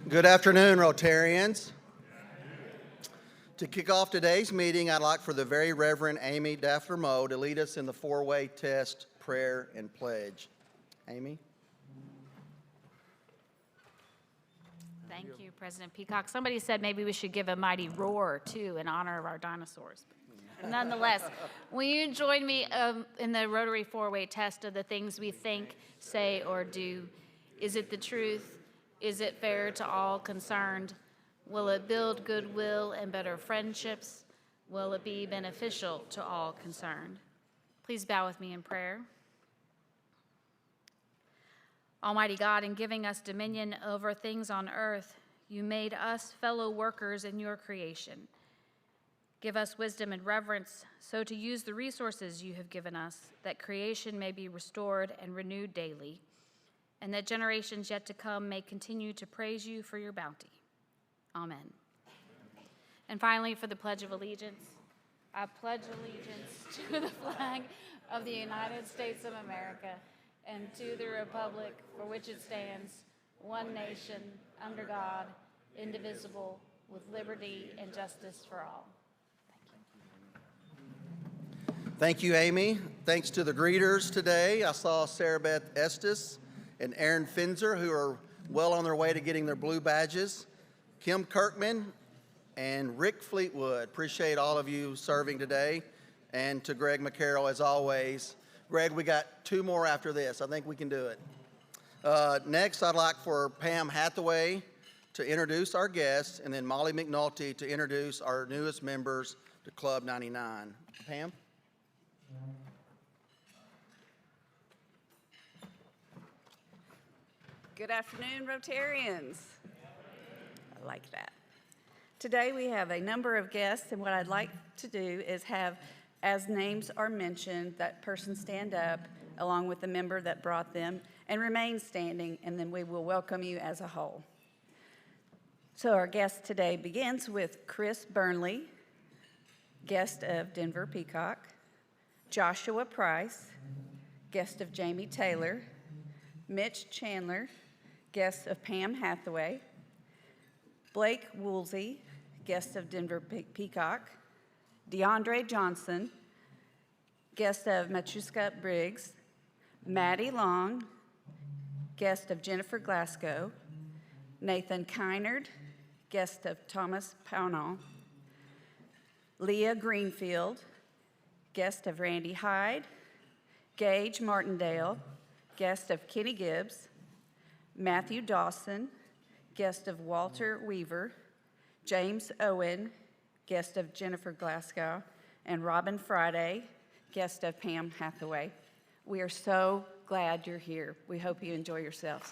Good afternoon, Rotarians. To kick off today's meeting, I'd like for the Very Reverend Amy Daffler-Moe to lead us in the four-way test, prayer, and pledge. Amy? Thank you, President Peacock. Somebody said maybe we should give a mighty roar, too, in honor of our dinosaurs. Nonetheless, will you join me in the Rotary four-way test of the things we think, say, or do? Is it the truth? Is it fair to all concerned? Will it build goodwill and better friendships? Will it be beneficial to all concerned? Please bow with me in prayer. Almighty God, in giving us dominion over things on earth, you made us fellow workers in your creation. Give us wisdom and reverence so to use the resources you have given us, that creation may be restored and renewed daily, and that generations yet to come may continue to praise you for your bounty. Amen. And finally, for the Pledge of Allegiance, I pledge allegiance to the flag of the United States of America and to the republic for which it stands, one nation, under God, indivisible, with liberty and justice for all. Thank you, Amy. Thanks to the greeters today. I saw Sarah Beth Estes and Aaron Finzer, who are well on their way to getting their blue badges. Kim Kirkman and Rick Fleetwood. Appreciate all of you serving today. And to Greg McCarroll, as always. Greg, we got two more after this. I think we can do it. Next, I'd like for Pam Hathaway to introduce our guests, and then Molly McNulty to introduce our newest members to Club 99. Pam? Good afternoon, Rotarians. I like that. Today we have a number of guests, and what I'd like to do is have, as names are mentioned, that person stand up along with the member that brought them and remain standing, and then we will welcome you as a whole. So our guest today begins with Chris Burnley, guest of Denver Peacock, Joshua Price, guest of Jamie Taylor, Mitch Chandler, guest of Pam Hathaway, Blake Woolsey, guest of Denver Peacock, DeAndre Johnson, guest of Machuska Briggs, Maddie Long, guest of Jennifer Glasgow, Nathan Kynard, guest of Thomas Pownall, Leah Greenfield, guest of Randy Hyde, Gage Martindale, guest of Kenny Gibbs, Matthew Dawson, guest of Walter Weaver, James Owen, guest of Jennifer Glasgow, and Robin Friday, guest of Pam Hathaway. We are so glad you're here. We hope you enjoy yourselves.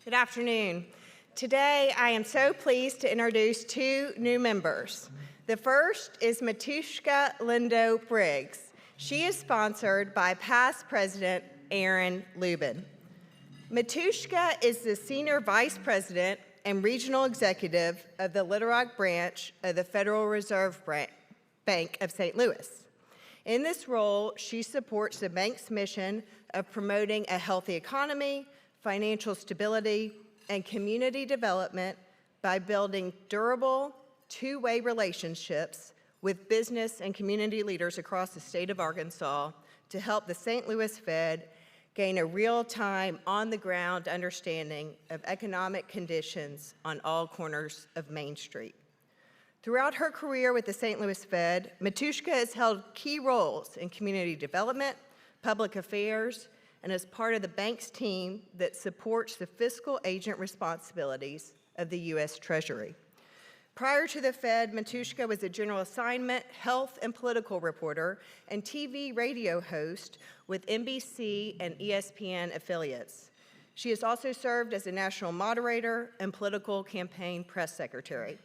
Good afternoon. Today, I am so pleased to introduce two new members. The first is Matushka Lindo Briggs. She is sponsored by past President Aaron Lubin. Matushka is the Senior Vice President and Regional Executive of the Little Rock branch of the Federal Reserve Bank of St. Louis. In this role, she supports the bank's mission of promoting a healthy economy, financial stability, and community development by building durable, two-way relationships with business and community leaders across the state of Arkansas to help the St. Louis Fed gain a real-time, on-the-ground understanding of economic conditions on all corners of Main Street. Throughout her career with the St. Louis Fed, Matushka has held key roles in community development, public affairs, and is part of the bank's team that supports the fiscal agent responsibilities of the U.S. Treasury. Prior to the Fed, Matushka was a general assignment, health and political reporter, and TV radio host with NBC and ESPN affiliates. She has also served as a national moderator and political campaign press secretary.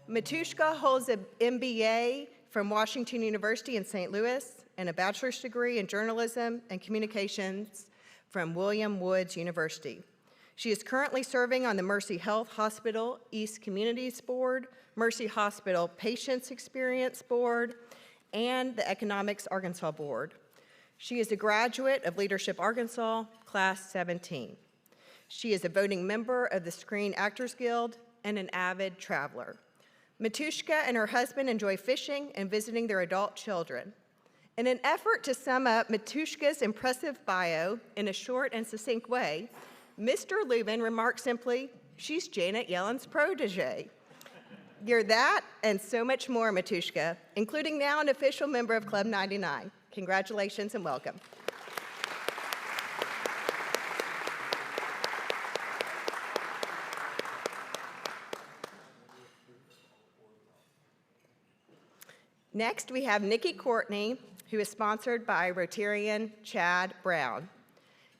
Matushka holds an MBA from Washington University in St. Louis and a bachelor's degree in journalism and communications from William Woods University. She is currently serving on the Mercy Health Hospital East Communities Board, Mercy Hospital Patients Experience Board, and the Economics Arkansas Board. She is a graduate of Leadership Arkansas, Class 17. She is a voting member of the Screen Actors Guild and an avid traveler. Matushka and her husband enjoy fishing and visiting their adult children. In an effort to sum up Matushka's impressive bio in a short and succinct way, Mr. Lubin remarked simply, "She's Janet Yellen's protege." You're that and so much more, Matushka, including now an official member of Club 99. Congratulations and welcome. Next, we have Nikki Courtney, who is sponsored by Rotarian Chad Brown.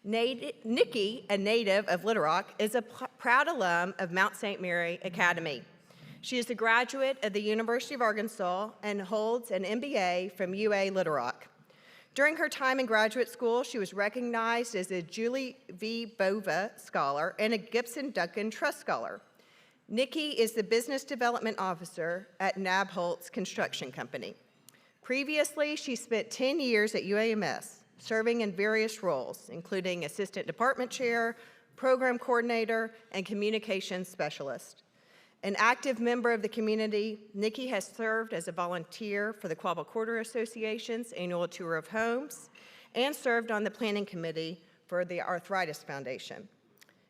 Nikki, a native of Little Rock, is a proud alum of Mount St. Mary Academy. She is a graduate of the University of Arkansas and holds an MBA from UA Little Rock. During her time in graduate school, she was recognized as a Julie V. Bova Scholar and a Gibson Duncan Trust Scholar. Nikki is the Business Development Officer at Nabholz Construction Company. Previously, she spent 10 years at UAMS, serving in various roles, including Assistant Department Chair, Program Coordinator, and Communications Specialist. An active member of the community, Nikki has served as a volunteer for the Quabbin Quarter Association's annual tour of homes and served on the planning committee for the Arthritis Foundation.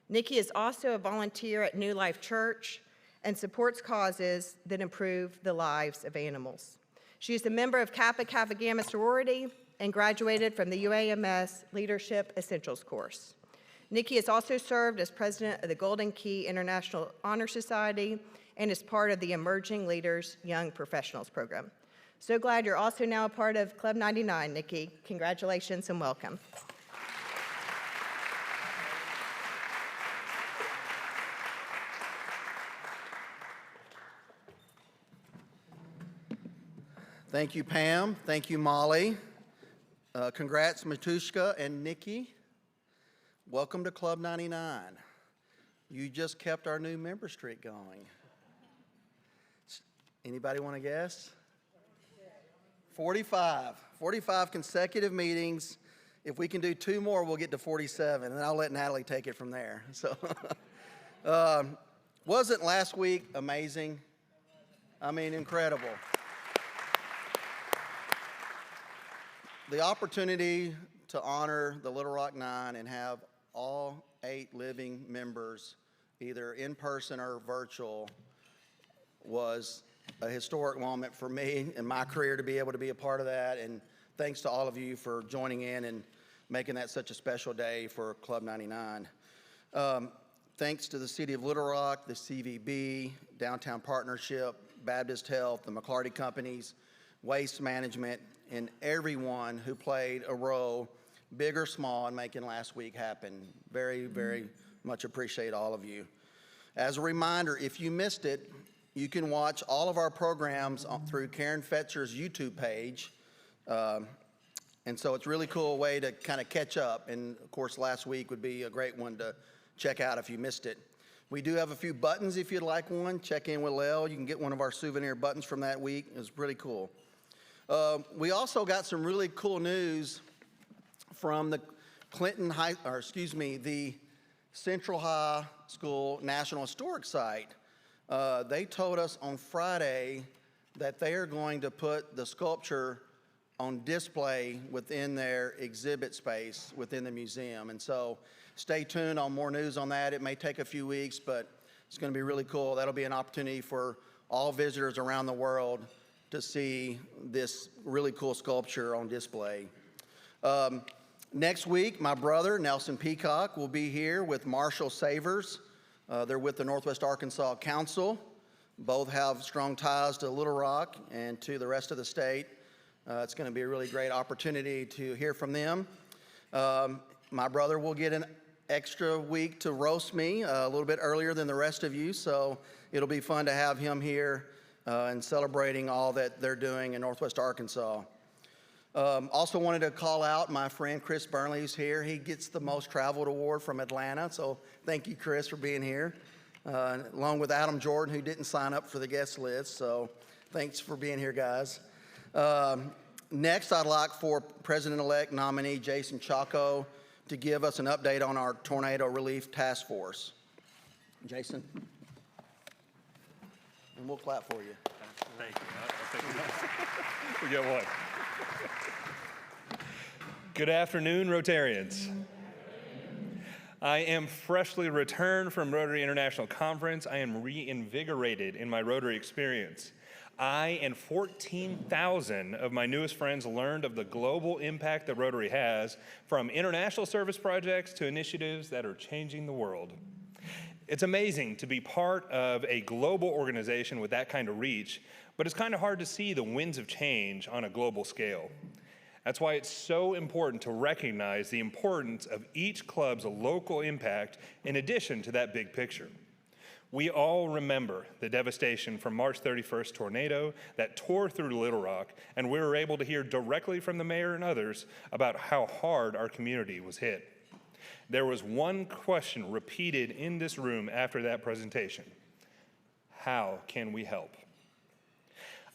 Nikki is also a volunteer at New Life Church and supports causes that improve the lives of animals. She is a member of Kappa Kappa Gamma sorority and graduated from the UAMS Leadership Essentials course. Nikki has also served as president of the Golden Key International Honor Society and is part of the Emerging Leaders Young Professionals program. So glad you're also now a part of Club 99, Nikki. Congratulations and welcome. Thank you, Pam. Thank you, Molly. Congrats, Matushka and Nikki. Welcome to Club 99. You just kept our new member streak going. Anybody want to guess? 45. 45 consecutive meetings. If we can do 2 more, we'll get to 47, and I'll let Natalie take it from there. So, wasn't last week amazing? I mean, incredible. The opportunity to honor the Little Rock Nine and have all 8 living members, either in person or virtual, was a historic moment for me in my career to be able to be a part of that. And thanks to all of you for joining in and making that such a special day for Club 99. Thanks to the City of Little Rock, the CVB, Downtown Partnership, Baptist Health, the McClarty Companies, Waste Management, and everyone who played a role, big or small, in making last week happen. Very, very much appreciate all of you. As a reminder, if you missed it, you can watch all of our programs through Karen Fetzer's YouTube page. And so it's a really cool way to kind of catch up. And of course, last week would be a great one to check out if you missed it. We do have a few buttons if you'd like one. Check in with Lel. You can get one of our souvenir buttons from that week. It was pretty cool. We also got some really cool news from the the Central High School National Historic Site. They told us on Friday that they are going to put the sculpture on display within their exhibit space within the museum. And so stay tuned on more news on that. It may take a few weeks, but it's going to be really cool. That'll be an opportunity for all visitors around the world to see this really cool sculpture on display. Next week, my brother, Nelson Peacock, will be here with Marshall Savers. They're with the Northwest Arkansas Council. Both have strong ties to Little Rock and to the rest of the state. It's going to be a really great opportunity to hear from them. My brother will get an extra week to roast me a little bit earlier than the rest of you, so it'll be fun to have him here and celebrating all that they're doing in Northwest Arkansas. Also wanted to call out my friend Chris Burnley, who's here. He gets the most traveled award from Atlanta, so thank you, Chris, for being here. Along with Adam Jordan, who didn't sign up for the guest list, so thanks for being here, guys. Next, I'd like for President-elect nominee Jason Chaco to give us an update on our Tornado Relief Task Force. Jason? And we'll clap for you. Thank you. I'll take it. We get one. Good afternoon, Rotarians. I am freshly returned from Rotary International Conference. I am reinvigorated in my Rotary experience. I and 14,000 of my newest friends learned of the global impact that Rotary has, from international service projects to initiatives that are changing the world. It's amazing to be part of a global organization with that kind of reach, but it's kind of hard to see the winds of change on a global scale. That's why it's so important to recognize the importance of each club's local impact in addition to that big picture. We all remember the devastation from March 31st tornado that tore through Little Rock, and we were able to hear directly from the mayor and others about how hard our community was hit. There was one question repeated in this room after that presentation: how can we help?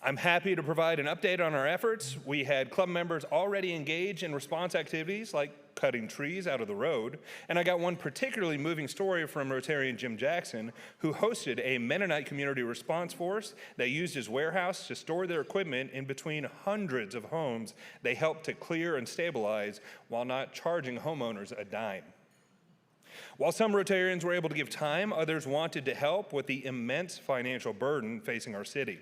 I'm happy to provide an update on our efforts. We had club members already engaged in response activities like cutting trees out of the road, and I got one particularly moving story from Rotarian Jim Jackson, who hosted a Mennonite community response force that used his warehouse to store their equipment in between hundreds of homes they helped to clear and stabilize while not charging homeowners a dime. While some Rotarians were able to give time, others wanted to help with the immense financial burden facing our city.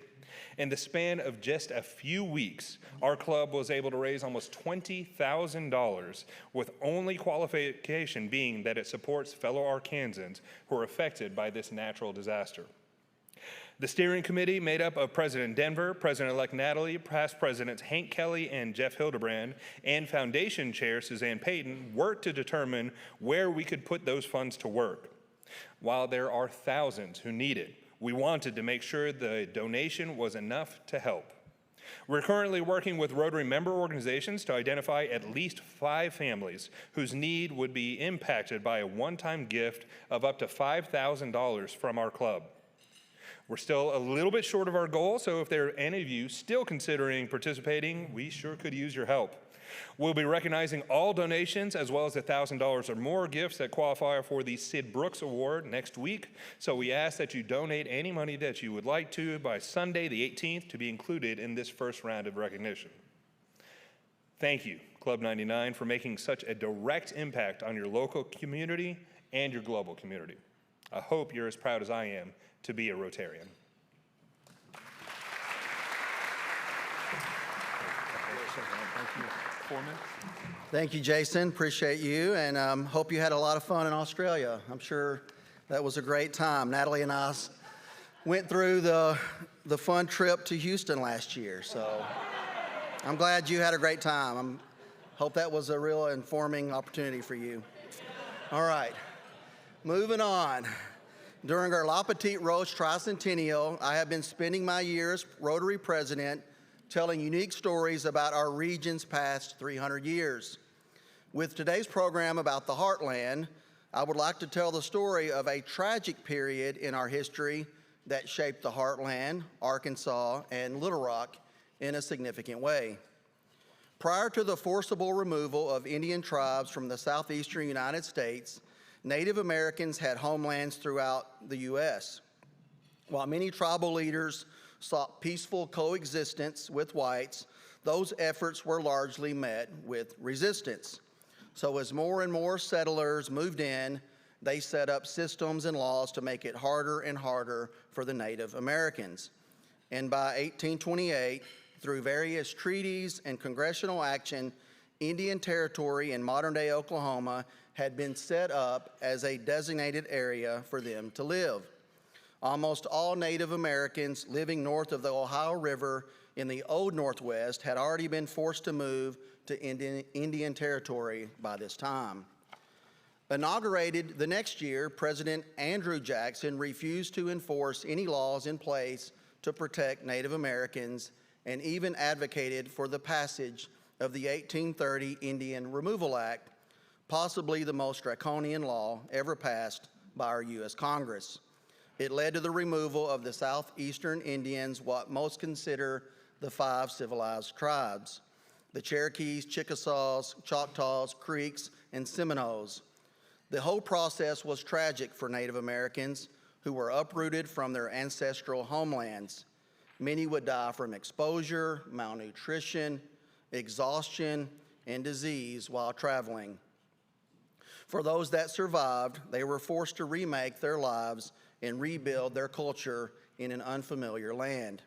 In the span of just a few weeks, our club was able to raise almost $20,000, with only qualification being that it supports fellow Arkansans who are affected by this natural disaster. The steering committee, made up of President Denver, President-elect Natalie, past presidents Hank Kelly and Jeff Hildebrand, and foundation chair Suzanne Payton, worked to determine where we could put those funds to work. While there are thousands who need it, we wanted to make sure the donation was enough to help. We're currently working with Rotary member organizations to identify at least 5 families whose need would be impacted by a one-time gift of up to $5,000 from our club. We're still a little bit short of our goal, so if there are any of you still considering participating, we sure could use your help. We'll be recognizing all donations as well as $1,000 or more gifts that qualify for the Sid Brooks Award next week. So we ask that you donate any money that you would like to by Sunday the 18th to be included in this first round of recognition. Thank you, Club 99, for making such a direct impact on your local community and your global community. I hope you're as proud as I am to be a Rotarian. Thank you, Jason. Appreciate you, and hope you had a lot of fun in Australia. I'm sure that was a great time. Natalie and I went through the fun trip to Houston last year, so I'm glad you had a great time. Hope that was a real informing opportunity for you. All right, moving on. During our La Petite Roche Tricentennial, I have been spending my years Rotary President telling unique stories about our region's past 300 years. With today's program about the Heartland, I would like to tell the story of a tragic period in our history that shaped the Heartland, Arkansas, and Little Rock in a significant way. Prior to the forcible removal of Indian tribes from the southeastern United States, Native Americans had homelands throughout the U.S. While many tribal leaders sought peaceful coexistence with whites, those efforts were largely met with resistance. So as more and more settlers moved in, they set up systems and laws to make it harder and harder for the Native Americans. And by 1828, through various treaties and congressional action, Indian Territory in modern-day Oklahoma had been set up as a designated area for them to live. Almost all Native Americans living north of the Ohio River in the Old Northwest had already been forced to move to Indian Territory by this time. Inaugurated the next year, President Andrew Jackson refused to enforce any laws in place to protect Native Americans and even advocated for the passage of the 1830 Indian Removal Act, possibly the most draconian law ever passed by our U.S. Congress. It led to the removal of the southeastern Indians, what most consider the 5 civilized tribes: the Cherokees, Chickasaws, Choctaws, Creeks, and Seminoles. The whole process was tragic for Native Americans who were uprooted from their ancestral homelands. Many would die from exposure, malnutrition, exhaustion, and disease while traveling. For those that survived, they were forced to remake their lives and rebuild their culture in an unfamiliar land.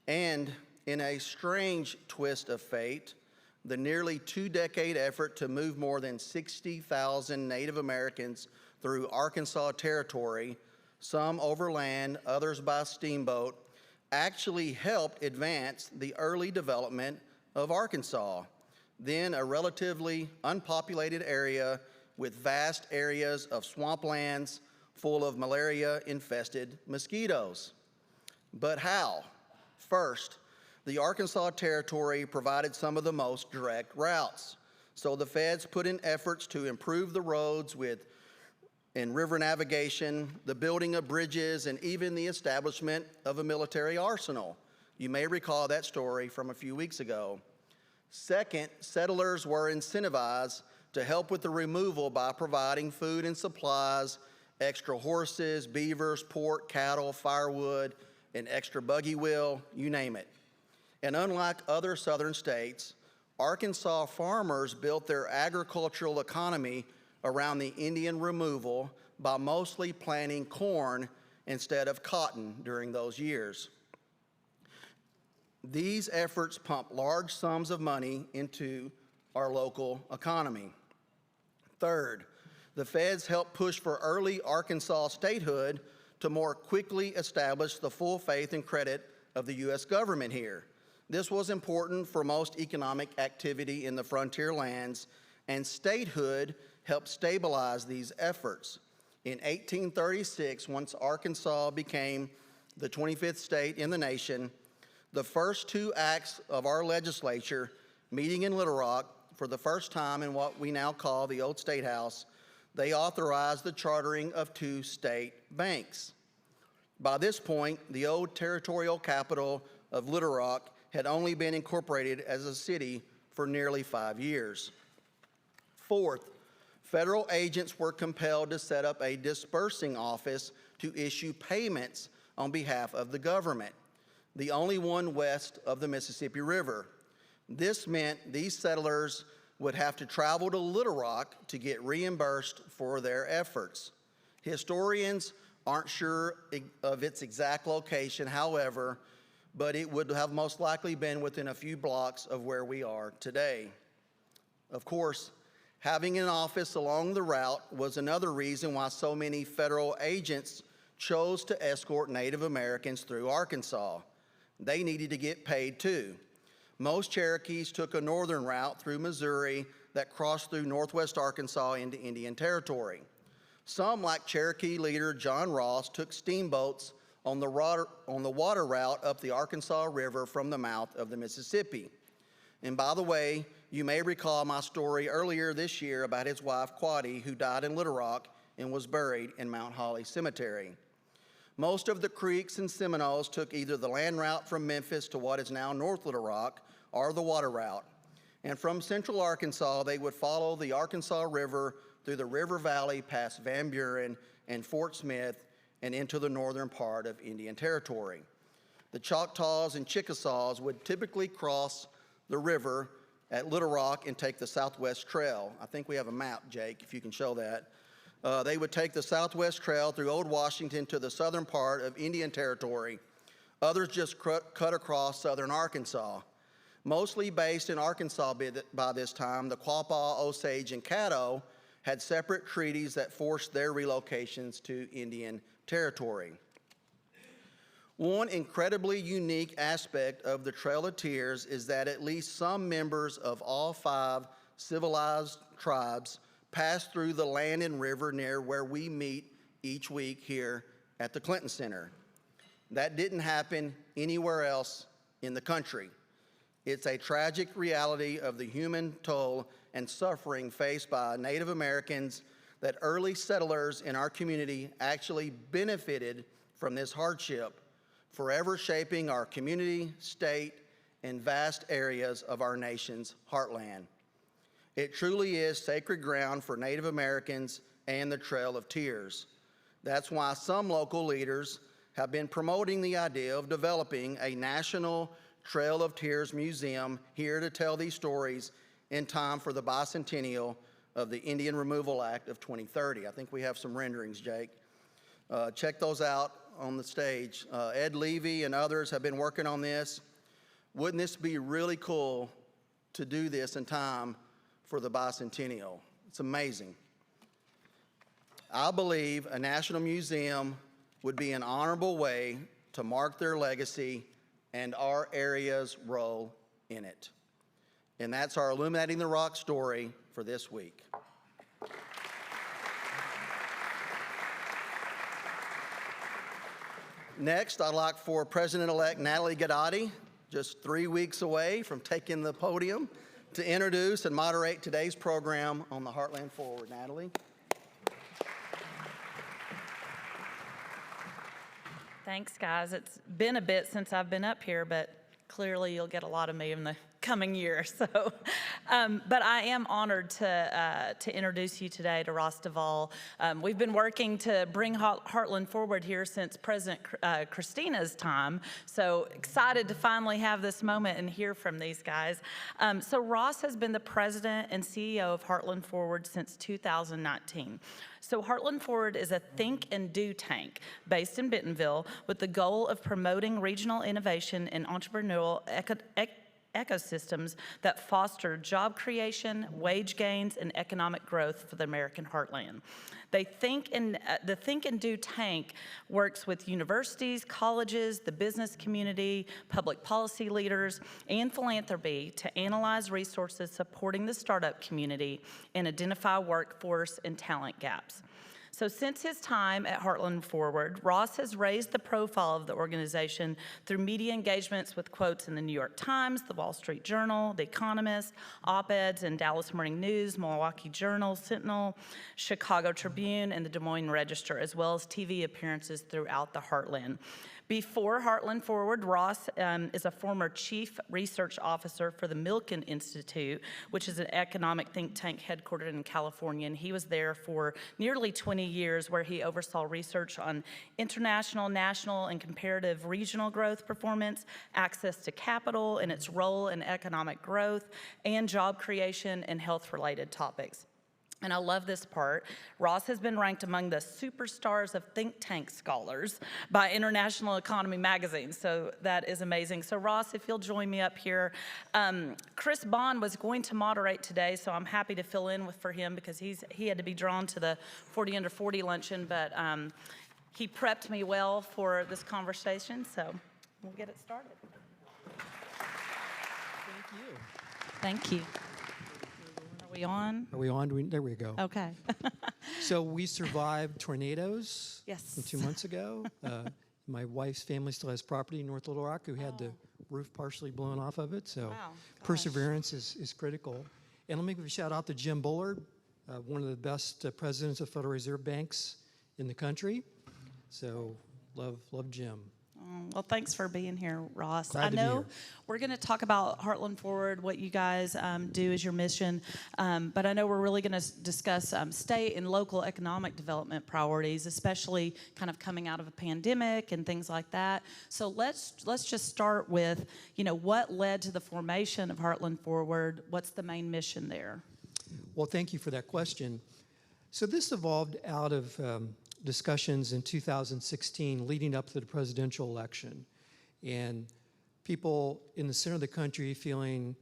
And in a strange twist of fate, the nearly 2-decade effort to move more than 60,000 Native Americans through Arkansas Territory, some overland, others by steamboat, actually helped advance the early development of Arkansas, then a relatively unpopulated area with vast areas of swamplands full of malaria-infested mosquitoes. But how? First, the Arkansas Territory provided some of the most direct routes, so the feds put in efforts to improve the roads and river navigation, the building of bridges, and even the establishment of a military arsenal. You may recall that story from a few weeks ago. Second, settlers were incentivized to help with the removal by providing food and supplies, extra horses, beavers, pork, cattle, firewood, an extra buggy wheel, you name it. And unlike other southern states, Arkansas farmers built their agricultural economy around the Indian removal by mostly planting corn instead of cotton during those years. These efforts pumped large sums of money into our local economy. Third, the feds helped push for early Arkansas statehood to more quickly establish the full faith and credit of the U.S. government here. This was important for most economic activity in the frontier lands, and statehood helped stabilize these efforts. In 1836, once Arkansas became the 25th state in the nation, the first 2 acts of our legislature, meeting in Little Rock for the first time in what we now call the Old State House, they authorized the chartering of 2 state banks. By this point, the old territorial capital of Little Rock had only been incorporated as a city for nearly 5 years. Fourth, federal agents were compelled to set up a disbursing office to issue payments on behalf of the government, the only one west of the Mississippi River. This meant these settlers would have to travel to Little Rock to get reimbursed for their efforts. Historians aren't sure of its exact location, however, but it would have most likely been within a few blocks of where we are today. Of course, having an office along the route was another reason why so many federal agents chose to escort Native Americans through Arkansas. They needed to get paid too. Most Cherokees took a northern route through Missouri that crossed through northwest Arkansas into Indian Territory. Some, like Cherokee leader John Ross, took steamboats on the water route up the Arkansas River from the mouth of the Mississippi. And by the way, you may recall my story earlier this year about his wife, Quaddy, who died in Little Rock and was buried in Mount Holly Cemetery. Most of the Creeks and Seminoles took either the land route from Memphis to what is now North Little Rock or the water route. And from central Arkansas, they would follow the Arkansas River through the river valley past Van Buren and Fort Smith and into the northern part of Indian Territory. The Choctaws and Chickasaws would typically cross the river at Little Rock and take the Southwest Trail. I think we have a map, Jake, if you can show that. They would take the Southwest Trail through Old Washington to the southern part of Indian Territory. Others just cut across southern Arkansas. Mostly based in Arkansas by this time, the Quapaw, Osage, and Caddo had separate treaties that forced their relocations to Indian Territory. One incredibly unique aspect of the Trail of Tears is that at least some members of all 5 civilized tribes pass through the land and river near where we meet each week here at the Clinton Center. That didn't happen anywhere else in the country. It's a tragic reality of the human toll and suffering faced by Native Americans that early settlers in our community actually benefited from this hardship, forever shaping our community, state, and vast areas of our nation's heartland. It truly is sacred ground for Native Americans and the Trail of Tears. That's why some local leaders have been promoting the idea of developing a national Trail of Tears museum here to tell these stories in time for the bicentennial of the Indian Removal Act of 2030. I think we have some renderings, Jake. Check those out on the stage. Ed Levy and others have been working on this. Wouldn't this be really cool to do this in time for the bicentennial? It's amazing. I believe a national museum would be an honorable way to mark their legacy and our area's role in it. And that's our Illuminating the Rock story for this week. Next, I'd like for President-elect Natalie Gadati, just 3 weeks away from taking the podium, to introduce and moderate today's program on the Heartland Forward. Natalie. Thanks, guys. It's been a bit since I've been up here, but clearly you'll get a lot of me in the coming year. So, but I am honored to introduce you today to Ross Duvall. We've been working to bring Heartland forward here since President Christina's time. So excited to finally have this moment and hear from these guys. So Ross has been the president and CEO of Heartland Forward since 2019. So Heartland Forward is a think and do tank based in Bentonville with the goal of promoting regional innovation and entrepreneurial ecosystems that foster job creation, wage gains, and economic growth for the American heartland. The Think and Do tank works with universities, colleges, the business community, public policy leaders, and philanthropy to analyze resources supporting the startup community and identify workforce and talent gaps. So since his time at Heartland Forward, Ross has raised the profile of the organization through media engagements with quotes in the New York Times, the Wall Street Journal, The Economist, op-eds in Dallas Morning News, Milwaukee Journal, Sentinel, Chicago Tribune, and the Des Moines Register, as well as TV appearances throughout the Heartland. Before Heartland Forward, Ross is a former chief research officer for the Milken Institute, which is an economic think tank headquartered in California, and he was there for nearly 20 years, where he oversaw research on international, national, and comparative regional growth performance, access to capital, and its role in economic growth, and job creation and health-related topics. And I love this part. Ross has been ranked among the superstars of think tank scholars by International Economy magazine, so that is amazing. So Ross, if you'll join me up here. Chris Bond was going to moderate today, so I'm happy to fill in for him because he had to be drawn to the 40 under 40 luncheon, but he prepped me well for this conversation, so we'll get it started. Thank you. Thank you. Are we on? Are we on? There we go. Okay. So we survived tornadoes Yes. 2 months ago. My wife's family still has property in North Little Rock who had the roof partially blown off of it. So Wow, gosh. perseverance is critical. And let me give a shout out to Jim Bullard, one of the best presidents of Federal Reserve banks in the country. So love Jim. Well, thanks for being here, Ross. Glad I to be know here. we're going to talk about Heartland Forward, what you guys do as your mission, but I know we're really going to discuss state and local economic development priorities, especially kind of coming out of a pandemic and things like that. So let's just start with, what led to the formation of Heartland Forward? What's the main mission there? Well, thank you for that question. So this evolved out of discussions in 2016 leading up to the presidential election, and people in the center of the country feeling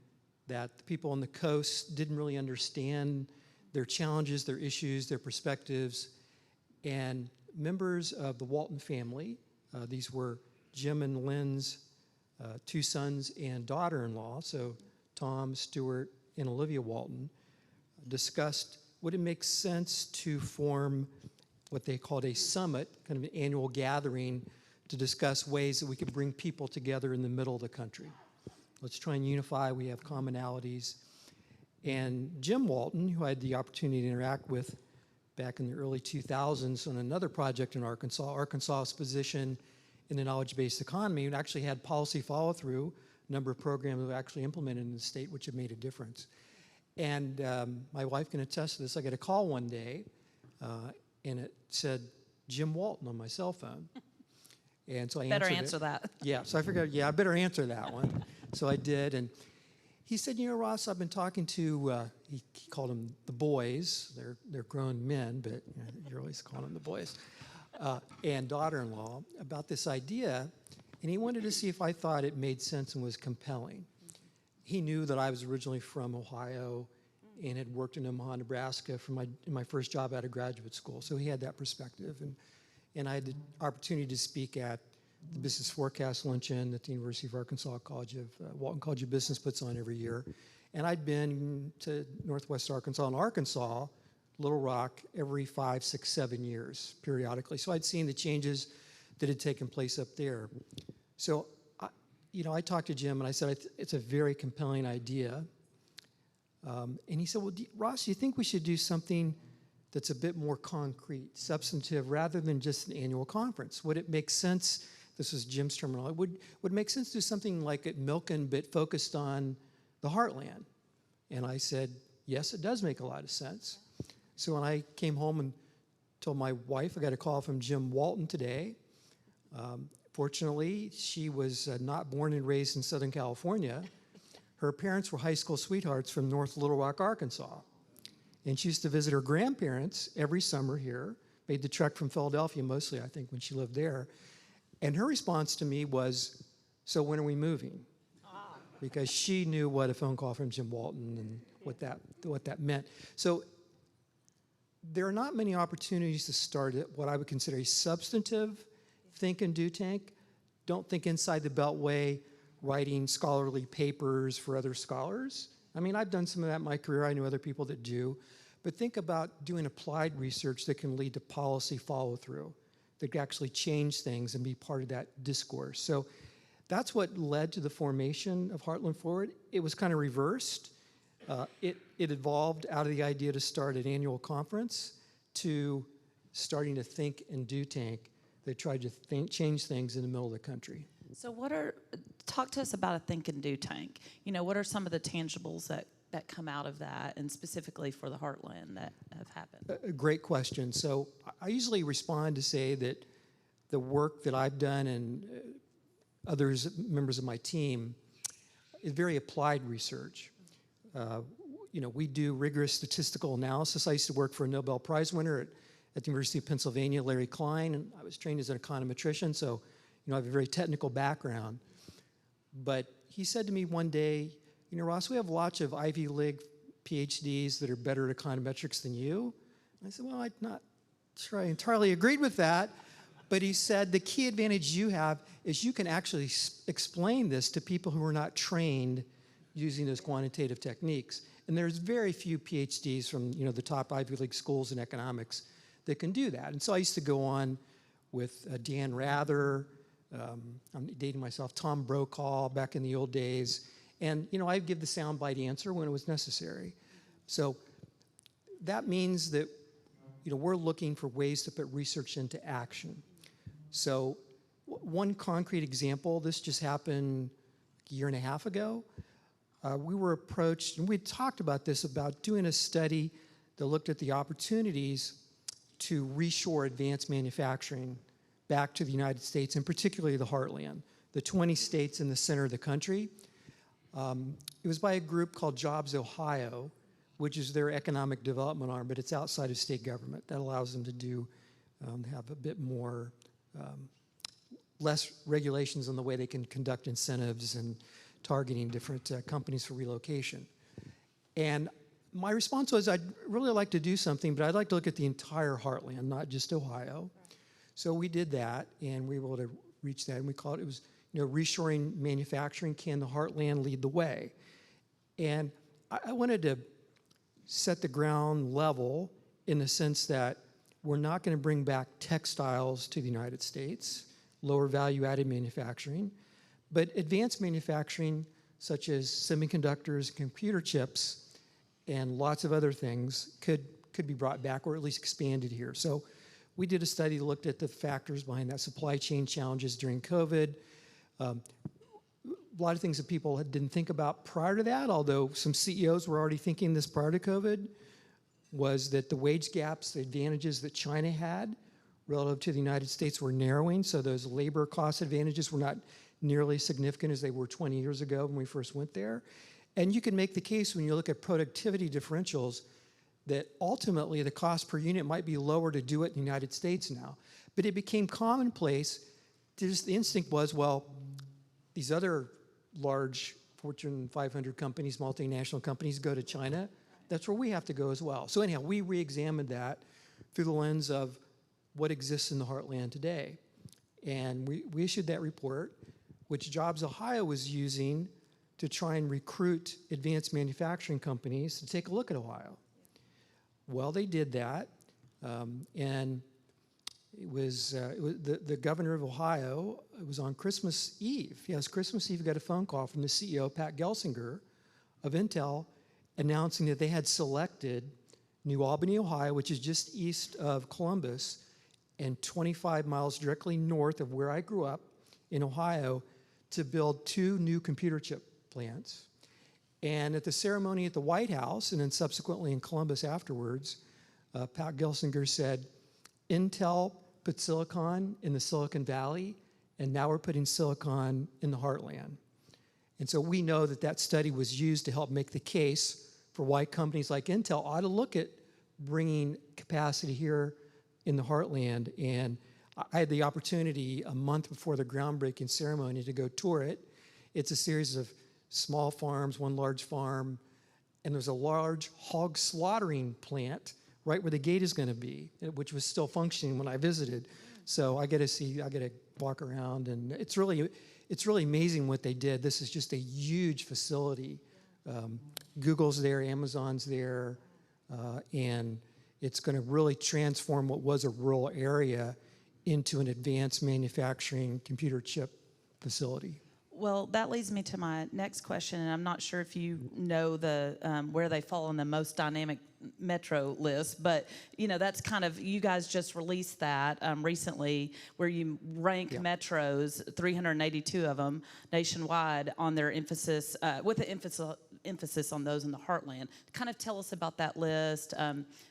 that the people on the coast didn't really understand their challenges, their issues, their perspectives, and members of the Walton family, these were Jim and Lynn's 2 sons and daughter-in-law, so Tom, Stuart, and Olivia Walton, discussed would it make sense to form what they called a summit, kind of an annual gathering, to discuss ways that we could bring people together in the middle of the country. Let's try and unify. We have commonalities. And Jim Walton, who I had the opportunity to interact with back in the early 2000s on another project in Arkansas, Arkansas's position in the knowledge-based economy, and actually had policy follow-through, a number of programs were actually implemented in the state which have made a difference. And my wife can attest to this. I got a call one day, and it said Jim Walton on my cell phone. And so I Better answered answer it. that. Yeah, so I figured, yeah, I better answer that one. So I did, and he said, you know, Ross, I've been talking to, he called them the boys. They're grown men, but you know, you're always calling them the boys, and daughter-in-law about this idea, and he wanted to see if I thought it made sense and was compelling. He knew that I was originally from Ohio and had worked in Omaha, Nebraska in my first job out of graduate school, so he had that perspective. And I had the opportunity to speak at the Business Forecast Luncheon that the University of Arkansas Walton College of Business puts on every year. And I'd been to Northwest Arkansas and Arkansas, Little Rock, every 5, 6, 7 years, periodically. So I'd seen the changes that had taken place up there. So, I talked to Jim and I said, it's a very compelling idea. And he said, well, Ross, do you think we should do something that's a bit more concrete, substantive, rather than just an annual conference? Would it make sense, this is Jim's terminology, would it make sense to do something like at Milken, but focused on the heartland? And I said, yes, it does make a lot of sense. So when I came home and told my wife, I got a call from Jim Walton today. Fortunately, she was not born and raised in Southern California. Her parents were high school sweethearts from North Little Rock, Arkansas. And she used to visit her grandparents every summer here, made the trek from Philadelphia mostly, I think, when she lived there. And her response to me was, so when are we moving? Because she knew what a phone call from Jim Walton and what that meant. So there are not many opportunities to start at what I would consider a substantive think and do tank. Don't think inside the Beltway, writing scholarly papers for other scholars. I mean, I've done some of that in my career. I know other people that do. But think about doing applied research that can lead to policy follow-through, that can actually change things and be part of that discourse. So that's what led to the formation of Heartland Forward. It was kind of reversed. It evolved out of the idea to start an annual conference to starting to think and do tank. They tried to change things in the middle of the country. So talk to us about a think and do tank. What are some of the tangibles that come out of that, and specifically for the Heartland that have happened? A great question. So I usually respond to say that the work that I've done and members of my team is very applied research. We do rigorous statistical analysis. I used to work for a Nobel Prize winner at the University of Pennsylvania, Larry Klein, and I was trained as an econometrician, so I have a very technical background. But he said to me one day, Ross, we have lots of Ivy League PhDs that are better at econometrics than you. And I said, well, I'm not sure I entirely agreed with that. But he said, the key advantage you have is you can actually explain this to people who are not trained using those quantitative techniques. And there's very few PhDs from the top Ivy League schools in economics that can do that. And so I used to go on with Dan Rather, I'm dating myself, Tom Brokaw back in the old days. And, I'd give the soundbite answer when it was necessary. So that means that, we're looking for ways to put research into action. So one concrete example, this just happened a year and a half ago. We were approached, and we talked about this, about doing a study that looked at the opportunities to reshore advanced manufacturing back to the United States, and particularly the heartland, the 20 states in the center of the country. It was by a group called Jobs Ohio, which is their economic development arm, but it's outside of state government. That allows them to have a bit more, less regulations on the way they can conduct incentives and targeting different companies for relocation. And my response was, I'd really like to do something, but I'd like to look at the entire heartland, not just Ohio. So we did that, and we were able to reach that, and we called it was reshoring manufacturing, can the heartland lead the way? And I wanted to set the ground level in the sense that we're not going to bring back textiles to the United States, lower value-added manufacturing, but advanced manufacturing such as semiconductors, computer chips, and lots of other things could be brought back or at least expanded here. So we did a study that looked at the factors behind that, supply chain challenges during COVID. A lot of things that people didn't think about prior to that, although some CEOs were already thinking this prior to COVID, was that the wage gaps, the advantages that China had relative to the United States were narrowing, so those labor cost advantages were not nearly as significant as they were 20 years ago when we first went there. And you can make the case when you look at productivity differentials that ultimately the cost per unit might be lower to do it in the United States now. But it became commonplace, just the instinct was, well, these other large Fortune 500 companies, multinational companies go to China, that's where we have to go as well. So anyhow, we re-examined that through the lens of what exists in the heartland today. And we issued that report, which Jobs Ohio was using to try and recruit advanced manufacturing companies to take a look at Ohio. Well, they did that, and it was the governor of Ohio. It was on Christmas Eve. Yes, Christmas Eve, got a phone call from the CEO, Pat Gelsinger, of Intel, announcing that they had selected New Albany, Ohio, which is just east of Columbus, and 25 miles directly north of where I grew up in Ohio, to build 2 new computer chip plants. And at the ceremony at the White House, and then subsequently in Columbus afterwards, Pat Gelsinger said, Intel put silicon in the Silicon Valley, and now we're putting silicon in the heartland. And so we know that that study was used to help make the case for why companies like Intel ought to look at bringing capacity here in the heartland. And I had the opportunity a month before the groundbreaking ceremony to go tour it. It's a series of small farms, one large farm, and there's a large hog slaughtering plant right where the gate is going to be, which was still functioning when I visited. So I get to walk around, and it's really amazing what they did. This is just a huge facility. Google's there, Amazon's there, and it's going to really transform what was a rural area into an advanced manufacturing computer chip facility. Well, that leads me to my next question, and I'm not sure if you know the where they fall on the most dynamic metro list, but that's kind of, you guys just released that recently, where you rank metros, 382 of them nationwide, on their emphasis with the emphasis on those in the heartland. Kind of tell us about that list,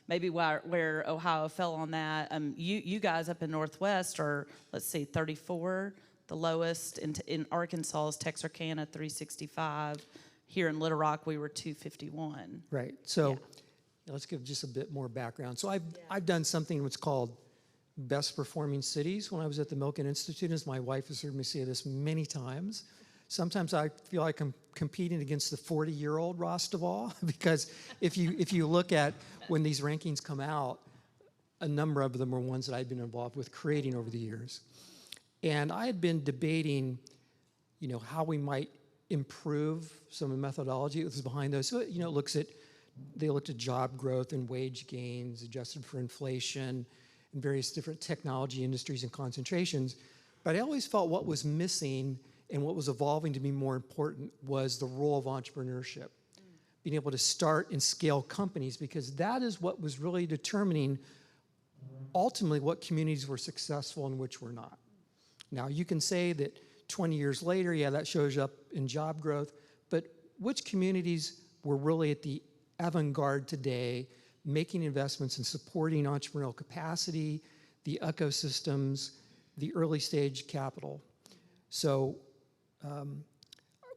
maybe where Ohio fell on that. You guys up in Northwest are, let's see, 34. The lowest in Arkansas is Texarkana, 365. Here in Little Rock, we were 251. Right. So let's give just a bit more background. So I've done something what's called best performing cities when I was at the Milken Institute. As my wife has heard me say this many times, sometimes I feel like I'm competing against the 40-year-old Ross Duvall, because if you look at when these rankings come out, a number of them are ones that I've been involved with creating over the years. And I had been debating, how we might improve some of the methodology that was behind those. So, they looked at job growth and wage gains adjusted for inflation and various different technology industries and concentrations. But I always felt what was missing and what was evolving to be more important was the role of entrepreneurship, being able to start and scale companies, because that is what was really determining ultimately what communities were successful and which were not. Now, you can say that 20 years later, that shows up in job growth, but which communities were really at the avant-garde today, making investments and supporting entrepreneurial capacity, the ecosystems, the early stage capital? So,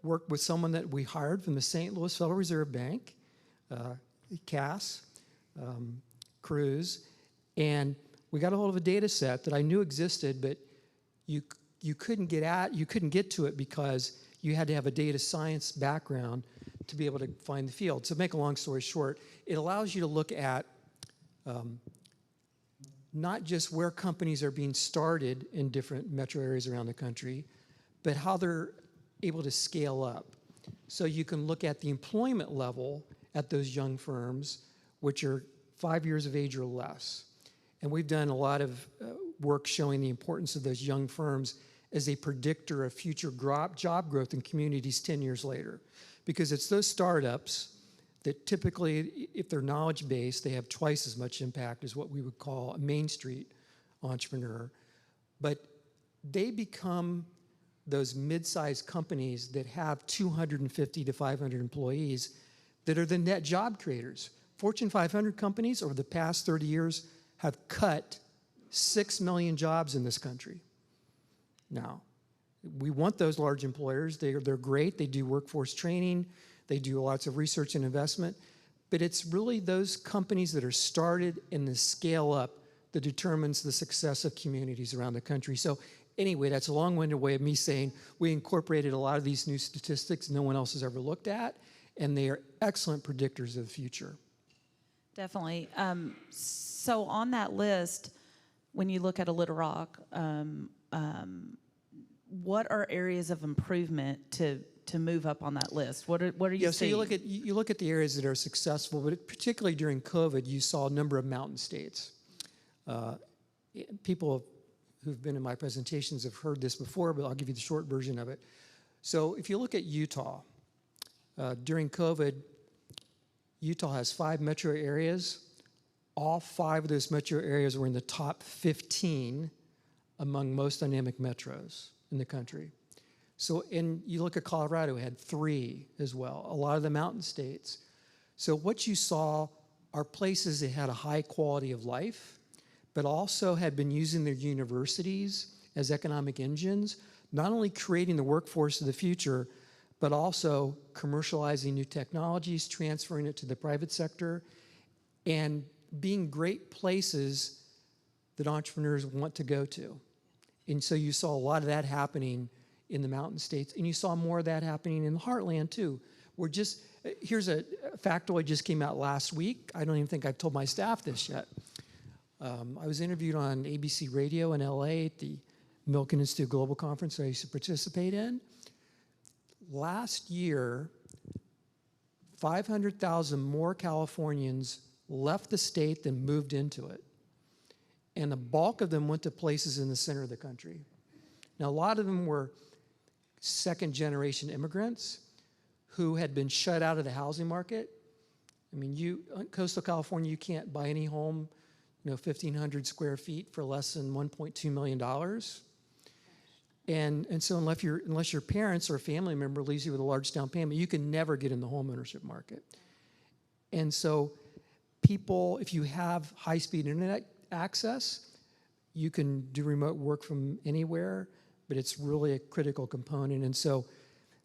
worked with someone that we hired from the St. Louis Federal Reserve Bank, Cass, Cruz, and we got a hold of a data set that I knew existed, but you couldn't get to it because you had to have a data science background to be able to find the field. So, make a long story short, it allows you to look at not just where companies are being started in different metro areas around the country, but how they're able to scale up. So you can look at the employment level at those young firms, which are 5 years of age or less. And we've done a lot of work showing the importance of those young firms as a predictor of future job growth in communities 10 years later. Because it's those startups that typically, if they're knowledge-based, they have twice as much impact as what we would call a Main Street entrepreneur. But they become those mid-sized companies that have 250 to 500 employees that are the net job creators. Fortune 500 companies over the past 30 years have cut 6 million jobs in this country. Now, we want those large employers. They're great. They do workforce training. They do lots of research and investment. But it's really those companies that are started in the scale up that determines the success of communities around the country. So anyway, that's a long-winded way of me saying we incorporated a lot of these new statistics no one else has ever looked at, and they are excellent predictors of the future. Definitely. So on that list, when you look at a Little Rock, what are areas of improvement to move up on that list? What are you seeing? So you look at the areas that are successful, but particularly during COVID, you saw a number of mountain states. People who've been in my presentations have heard this before, but I'll give you the short version of it. So if you look at Utah, during COVID, Utah has 5 metro areas. All 5 of those metro areas were in the top 15 among most dynamic metros in the country. So, and you look at Colorado, it had 3 as well, a lot of the mountain states. So what you saw are places that had a high quality of life, but also had been using their universities as economic engines, not only creating the workforce of the future, but also commercializing new technologies, transferring it to the private sector, and being great places that entrepreneurs want to go to. And so you saw a lot of that happening in the mountain states, and you saw more of that happening in the heartland too. Here's a factoid just came out last week. I don't even think I've told my staff this yet. I was interviewed on ABC Radio in LA at the Milken Institute Global Conference I used to participate in. Last year, 500,000 more Californians left the state than moved into it. And the bulk of them went to places in the center of the country. Now, a lot of them were second-generation immigrants who had been shut out of the housing market. I mean, coastal California, you can't buy any home, 1,500 square feet for less than $1.2 million. And so unless your parents or a family member leaves you with a large down payment, you can never get in the home ownership market. And so people, if you have high-speed internet access, you can do remote work from anywhere, but it's really a critical component. And so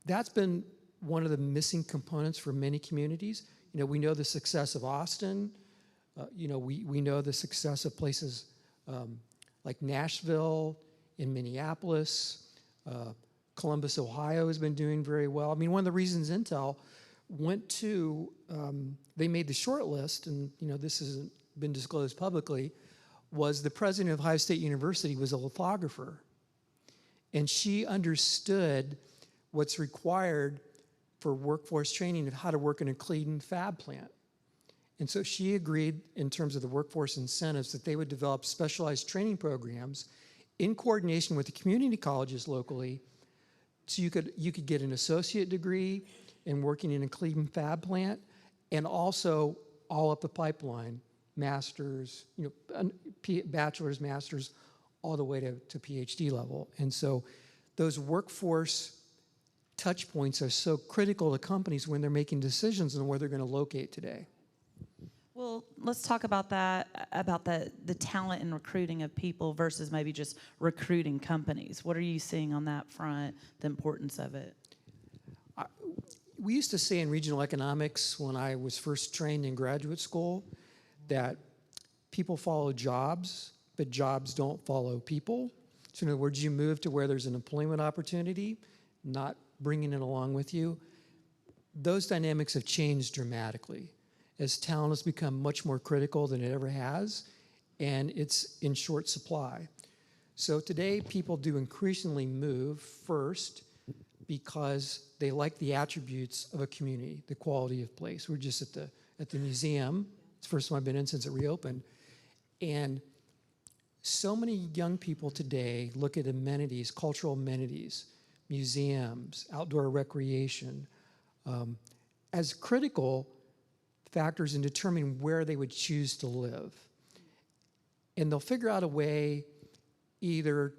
that's been one of the missing components for many communities. We know the success of Austin. We know the success of places like Nashville, in Minneapolis, Columbus, Ohio has been doing very well. I mean, one of the reasons Intel went to, they made the short list, and this hasn't been disclosed publicly, was the president of Ohio State University was a lithographer. And she understood what's required for workforce training of how to work in a clean fab plant. And so she agreed in terms of the workforce incentives that they would develop specialized training programs in coordination with the community colleges locally, so you could get an associate degree in working in a clean fab plant, and also all up the pipeline, masters, bachelor's, masters, all the way to PhD level. And so those workforce touch points are so critical to companies when they're making decisions on where they're going to locate today. Well, let's talk about that, about the talent and recruiting of people versus maybe just recruiting companies. What are you seeing on that front, the importance of it? We used to say in regional economics when I was first trained in graduate school that people follow jobs, but jobs don't follow people. So in other words, you move to where there's an employment opportunity, not bringing it along with you. Those dynamics have changed dramatically as talent has become much more critical than it ever has, and it's in short supply. So today, people do increasingly move first because they like the attributes of a community, the quality of place. We're just at the museum. It's the first time I've been in since it reopened. And so many young people today look at amenities, cultural amenities, museums, outdoor recreation, as critical factors in determining where they would choose to live. And they'll figure out a way either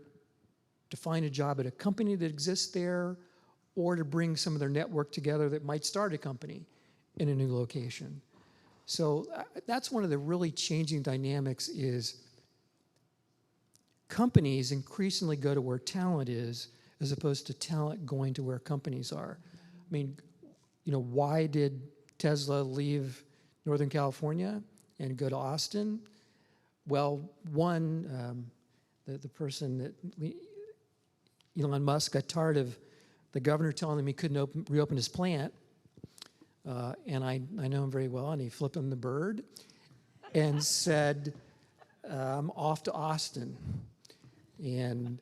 to find a job at a company that exists there or to bring some of their network together that might start a company in a new location. So that's one of the really changing dynamics is companies increasingly go to where talent is as opposed to talent going to where companies are. I mean, why did Tesla leave Northern California and go to Austin? Well, one, the person that Elon Musk got tired of the governor telling him he couldn't reopen his plant, and I know him very well, and he flipped him the bird and said, I'm off to Austin. And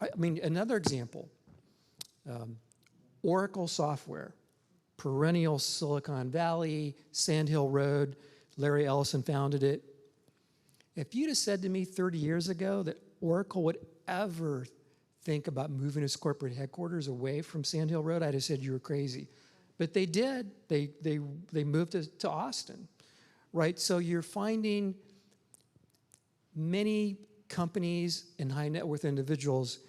I mean, another example, Oracle software, perennial Silicon Valley, Sand Hill Road, Larry Ellison founded it. If you'd have said to me 30 years ago that Oracle would ever think about moving its corporate headquarters away from Sand Hill Road, I'd have said you were crazy. But they did. They moved to Austin, right? So you're finding many companies and high net worth individuals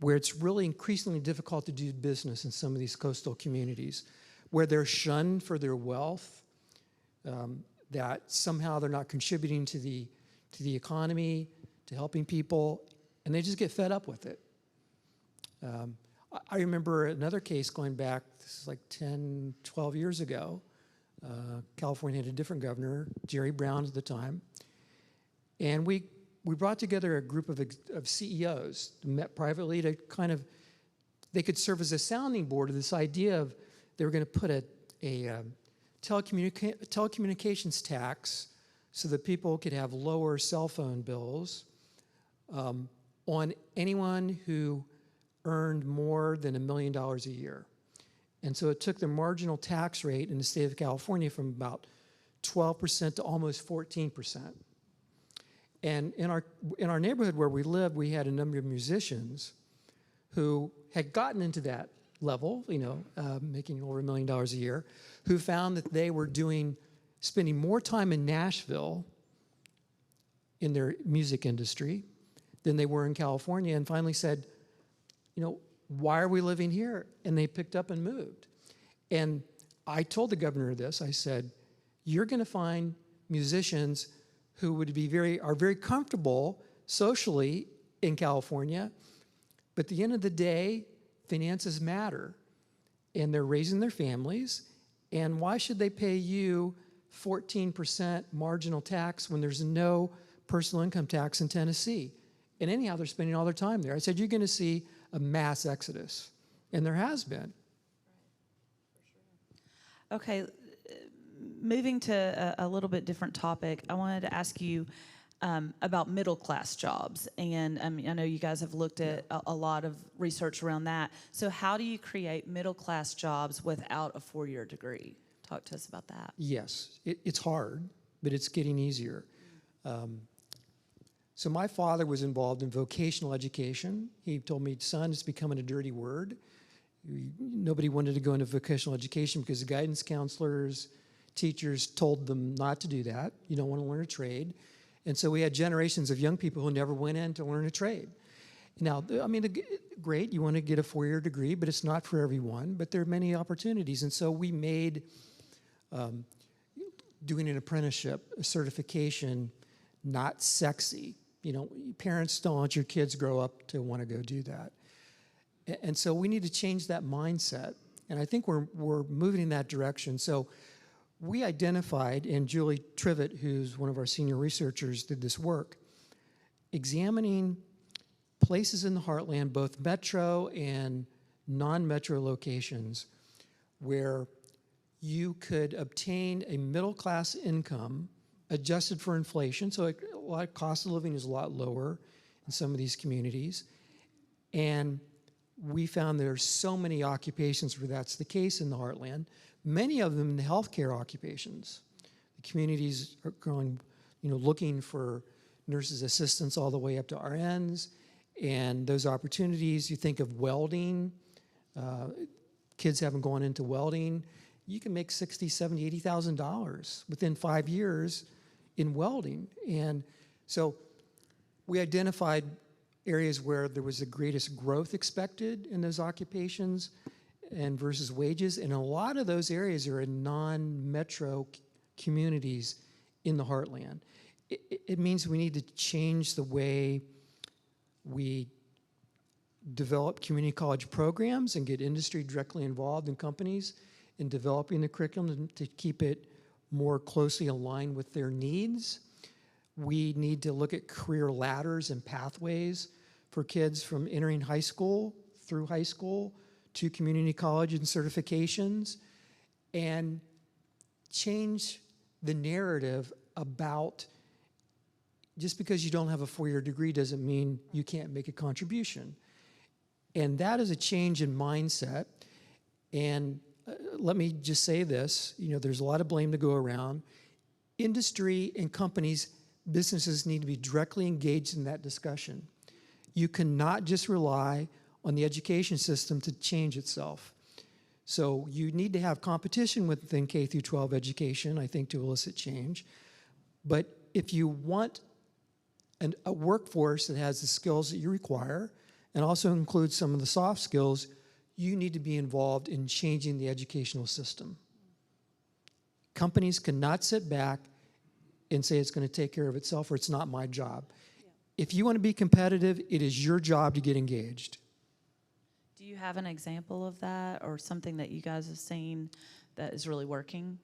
where it's really increasingly difficult to do business in some of these coastal communities, where they're shunned for their wealth, that somehow they're not contributing to the economy, to helping people, and they just get fed up with it. I remember another case going back, this is like 10, 12 years ago. California had a different governor, Jerry Brown at the time, and we brought together a group of CEOs who met privately to kind of, they could serve as a sounding board of this idea of they were going to put a telecommunications tax so that people could have lower cell phone bills on anyone who earned more than $1 million a year. And so it took the marginal tax rate in the state of California from about 12% to almost 14%. And in our neighborhood where we lived, we had a number of musicians who had gotten into that level, making over $1 million a year, who found that they were spending more time in Nashville in their music industry than they were in California, and finally said, why are we living here? And they picked up and moved. And I told the governor this. I said, you're going to find musicians who are very comfortable socially in California, but at the end of the day, finances matter, and they're raising their families, and why should they pay you 14% marginal tax when there's no personal income tax in Tennessee? And anyhow, they're spending all their time there. I said, you're going to see a mass exodus, and there has been. Okay, moving to a little bit different topic, I wanted to ask you about middle-class jobs. And I know you guys have looked at a lot of research around that. So how do you create middle-class jobs without a 4-year degree? Talk to us about that. Yes, it's hard, but it's getting easier. So my father was involved in vocational education. He told me, son, it's becoming a dirty word. Nobody wanted to go into vocational education because the guidance counselors, teachers told them not to do that. You don't want to learn a trade. And so we had generations of young people who never went in to learn a trade. Now, I mean, great, you want to get a 4-year degree, but it's not for everyone, but there are many opportunities. And so we made doing an apprenticeship, a certification, not sexy. Parents don't want your kids grow up to want to go do that. And so we need to change that mindset. And I think we're moving in that direction. So we identified, and Julie Trivet, who's one of our senior researchers, did this work, examining places in the heartland, both metro and non-metro locations, where you could obtain a middle-class income adjusted for inflation. So a lot of cost of living is a lot lower in some of these communities. And we found there are so many occupations where that's the case in the heartland, many of them in the healthcare occupations. The communities are going, looking for nurses assistants all the way up to RNs. And those opportunities, you think of welding, kids haven't gone into welding, you can make $60,000, $70,000, $80,000 within 5 years in welding. And so we identified areas where there was the greatest growth expected in those occupations and versus wages. And a lot of those areas are in non-metro communities in the heartland. It means we need to change the way we develop community college programs and get industry directly involved in companies in developing the curriculum to keep it more closely aligned with their needs. We need to look at career ladders and pathways for kids from entering high school through high school to community college and certifications, and change the narrative about just because you don't have a four-year degree doesn't mean you can't make a contribution. And that is a change in mindset. And let me just say this, there's a lot of blame to go around. Industry and companies, businesses need to be directly engaged in that discussion. You cannot just rely on the education system to change itself. So you need to have competition within K through 12 education, I think, to elicit change. But if you want a workforce that has the skills that you require and also includes some of the soft skills, you need to be involved in changing the educational system. Companies cannot sit back and say it's going to take care of itself or it's not my job. Yeah. If you want to be competitive, it is your job to get engaged. Do you have an example of that or something that you guys have seen that is really working?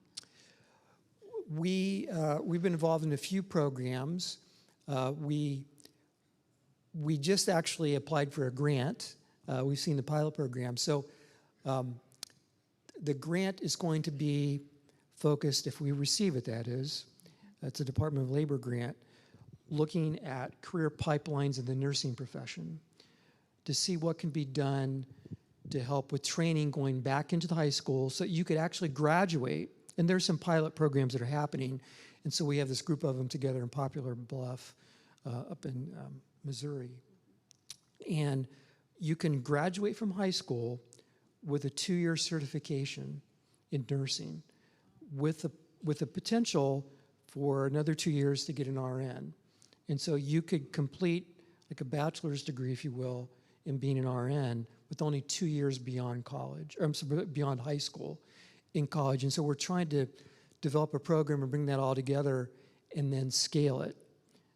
We've been involved in a few programs. We just actually applied for a grant. We've seen the pilot program. So the grant is going to be focused, if we receive it, that is, it's a Department of Labor grant, looking at career pipelines in the nursing profession to see what can be done to help with training going back into the high school so that you could actually graduate. And there's some pilot programs that are happening. And so we have this group of them together in Poplar Bluff up in Missouri. And you can graduate from high school with a 2-year certification in nursing with the potential for another 2 years to get an RN. And so you could complete like a bachelor's degree, if you will, in being an RN with only 2 years beyond college, or beyond high school in college. And so we're trying to develop a program and bring that all together and then scale it.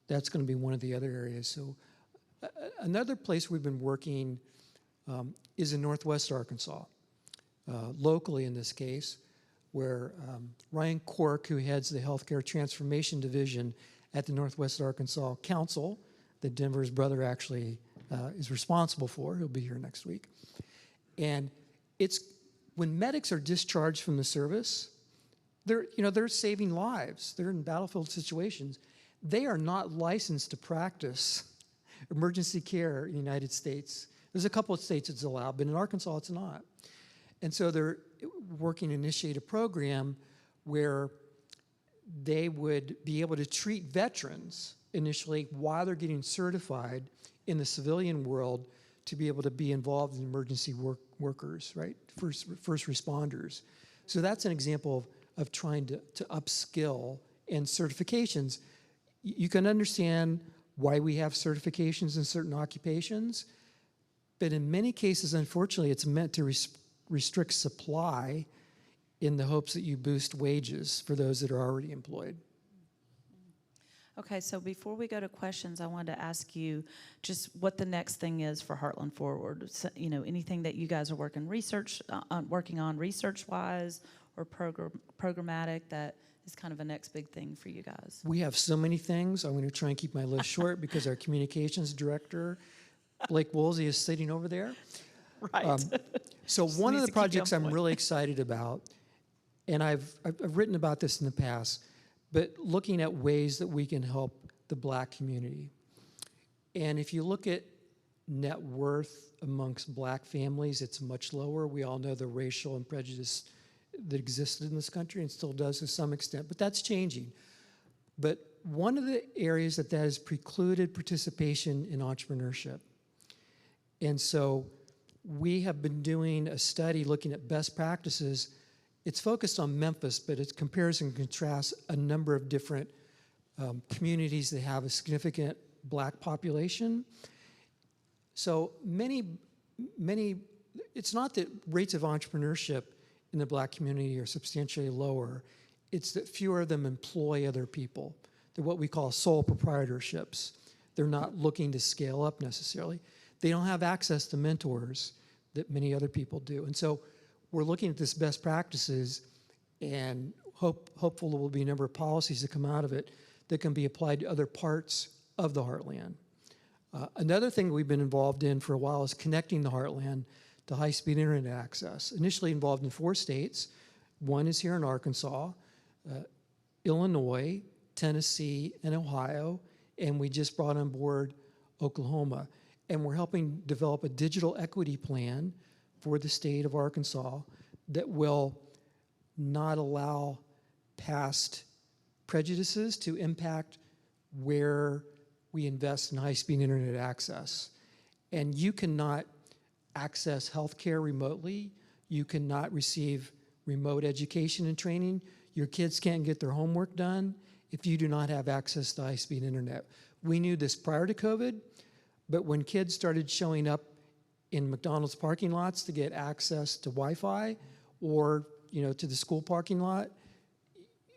That's going to be one of the other areas. So another place we've been working is in Northwest Arkansas, locally in this case, where Ryan Cork, who heads the Healthcare Transformation Division at the Northwest Arkansas Council, that Denver's brother actually is responsible for. He'll be here next week. And it's when medics are discharged from the service, they're saving lives. They're in battlefield situations. They are not licensed to practice emergency care in the United States. There's a couple of states it's allowed, but in Arkansas it's not. And so they're working to initiate a program where they would be able to treat veterans initially while they're getting certified in the civilian world to be able to be involved in emergency workers, right? First responders. So that's an example of trying to upskill and certifications. You can understand why we have certifications in certain occupations, but in many cases, unfortunately, it's meant to restrict supply in the hopes that you boost wages for those that are already employed. Okay, so before we go to questions, I wanted to ask you just what the next thing is for Heartland Forward. So, anything that you guys are working on research-wise or programmatic that is kind of a next big thing for you guys? We have so many things. I'm going to try and keep my list short because our communications director, Blake Woolsey, is sitting over there. Right. So Just one of needs the to keep you on projects I'm point. really excited about, and I've written about this in the past, but looking at ways that we can help the Black community. And if you look at net worth amongst Black families, it's much lower. We all know the racial and prejudice that existed in this country and still does to some extent, but that's changing. But one of the areas that has precluded participation in entrepreneurship. And so we have been doing a study looking at best practices. It's focused on Memphis, but it compares and contrasts a number of different communities that have a significant Black population. So many, it's not that rates of entrepreneurship in the Black community are substantially lower. It's that fewer of them employ other people. They're what we call sole proprietorships. They're not looking to scale up necessarily. They don't have access to mentors that many other people do. And so we're looking at this best practices and hopeful there will be a number of policies that come out of it that can be applied to other parts of the heartland. Another thing we've been involved in for a while is connecting the heartland to high-speed internet access. Initially involved in 4 states. One is here in Arkansas, Illinois, Tennessee, and Ohio, and we just brought on board Oklahoma. And we're helping develop a digital equity plan for the state of Arkansas that will not allow past prejudices to impact where we invest in high-speed internet access. And you cannot access healthcare remotely. You cannot receive remote education and training. Your kids can't get their homework done if you do not have access to high-speed internet. We knew this prior to COVID, but when kids started showing up in McDonald's parking lots to get access to Wi-Fi or to the school parking lot,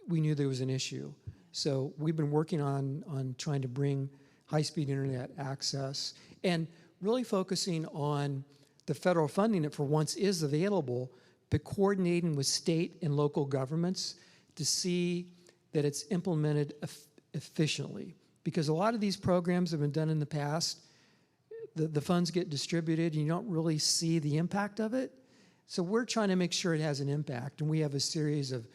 we knew there was an issue. So we've been working on trying to bring high-speed internet access and really focusing on the federal funding that for once is available, but coordinating with state and local governments to see that it's implemented efficiently. Because a lot of these programs have been done in the past, the funds get distributed and you don't really see the impact of it. So we're trying to make sure it has an impact, and we have a series of